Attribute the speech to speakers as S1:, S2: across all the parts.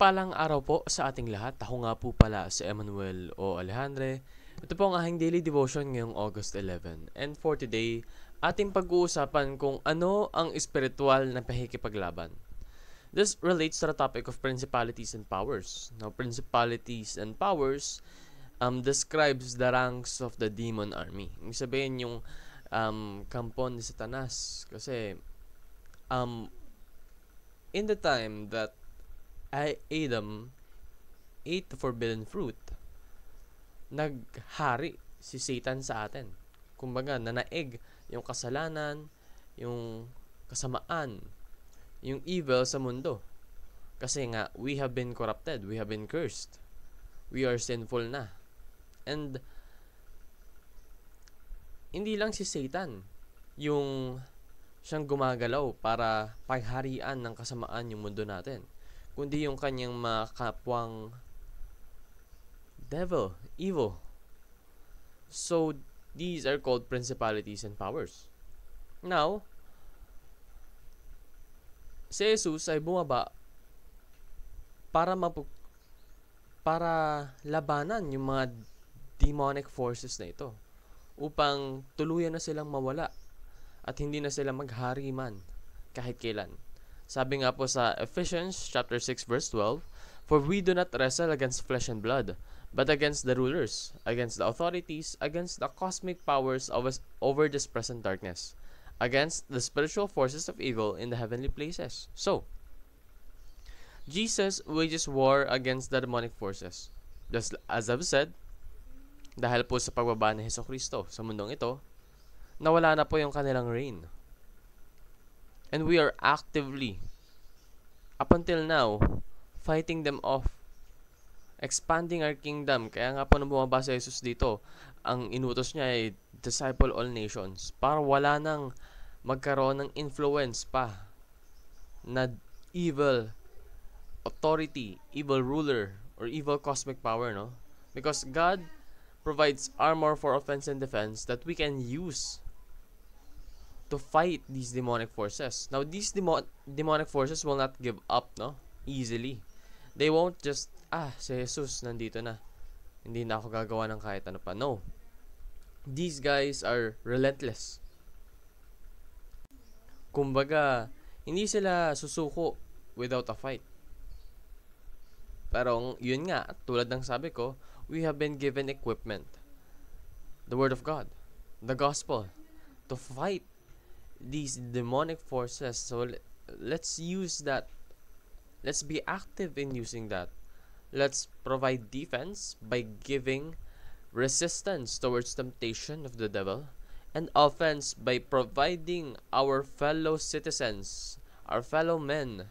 S1: Mapagpalang araw po sa ating lahat. Ako nga po pala si Emmanuel o Alejandre. Ito po ang aking daily devotion ngayong August 11. And for today, ating pag-uusapan kung ano ang espiritual na pakikipaglaban. This relates to the topic of principalities and powers. Now, principalities and powers describes the ranks of the demon army. Ibig sabihin yung kampo ni Satanas. Kasi in the time that Adam ate the forbidden fruit, naghari si Satan sa atin. Kumbaga, nanaig yung kasalanan, yung kasamaan, yung evil sa mundo. Kasi nga, we have been corrupted, we have been cursed. We are sinful na. And, hindi lang si Satan yung siyang gumagalaw para pagharian ng kasamaan yung mundo natin, kundi yung kanyang mga kapwang devil, evil. So, these are called principalities and powers. Now, si Jesus ay bumaba para labanan yung mga demonic forces na ito, upang tuluyan na silang mawala at hindi na sila maghari man kahit kailan. Sabi nga po sa Ephesians chapter 6 verse 12, "For we do not wrestle against flesh and blood, but against the rulers, against the authorities, against the cosmic powers over this present darkness, against the spiritual forces of evil in the heavenly places." So, Jesus wages war against the demonic forces. Just as I've said, dahil po sa pagbaba ni Hesukristo sa mundong ito, nawala na po yung kanilang reign. And we are actively, up until now, fighting them off. Expanding our kingdom. Kaya nga po nung bumaba si Jesus dito, ang inutos niya ay disciple all nations. Para wala nang magkaroon ng influence pa na evil authority, evil ruler, or evil cosmic power, no? Because God provides armor for offense and defense that we can use to fight these demonic forces. Now, these demonic forces will not give up, no, easily. They won't just, si Jesus nandito na, hindi na ako gagawa ng kahit ano pa. No. These guys are relentless. Kumbaga, hindi sila susuko without a fight. Pero yun nga, tulad ng sabi ko, we have been given equipment, the Word of God, the Gospel, to fight these demonic forces. So let's use that. Let's be active in using that. Let's provide defense by giving resistance towards temptation of the devil, and offense by providing our fellow citizens, our fellow men,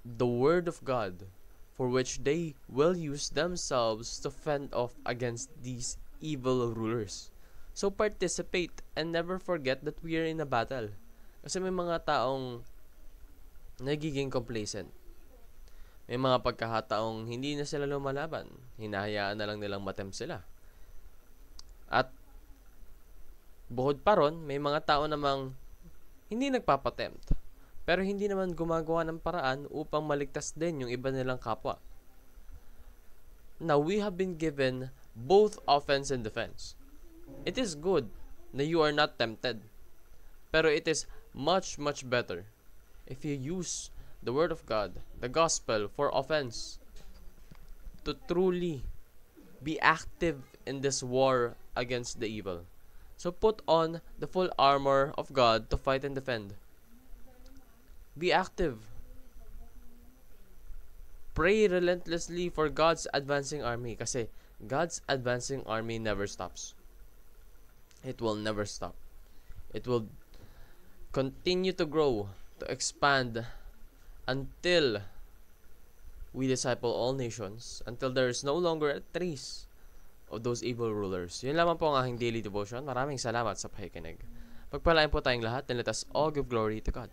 S1: the Word of God, for which they will use themselves to fend off against these evil rulers. So participate and never forget that we are in a battle. Kasi may mga taong nagiging complacent. May mga pagkakataong hindi na sila lumalaban. Hinahayaan na lang nilang matempt sila. At bukod pa ron, may mga tao namang hindi nagpapatempt, pero hindi naman gumagawa ng paraan upang maligtas din yung iba nilang kapwa. Now, we have been given both offense and defense. It is good na you are not tempted, pero it is much, much better if you use the Word of God, the Gospel, for offense, to truly be active in this war against the evil. So put on the full armor of God to fight and defend. Be active. Pray relentlessly for God's advancing army, kasi God's advancing army never stops. It will never stop. It will continue to grow, to expand, until we disciple all nations, until there is no longer a trace of those evil rulers. Yun lamang po ang aking daily devotion. Maraming salamat sa pakikinig. Pagpalain po tayong lahat, and let us all give glory to God.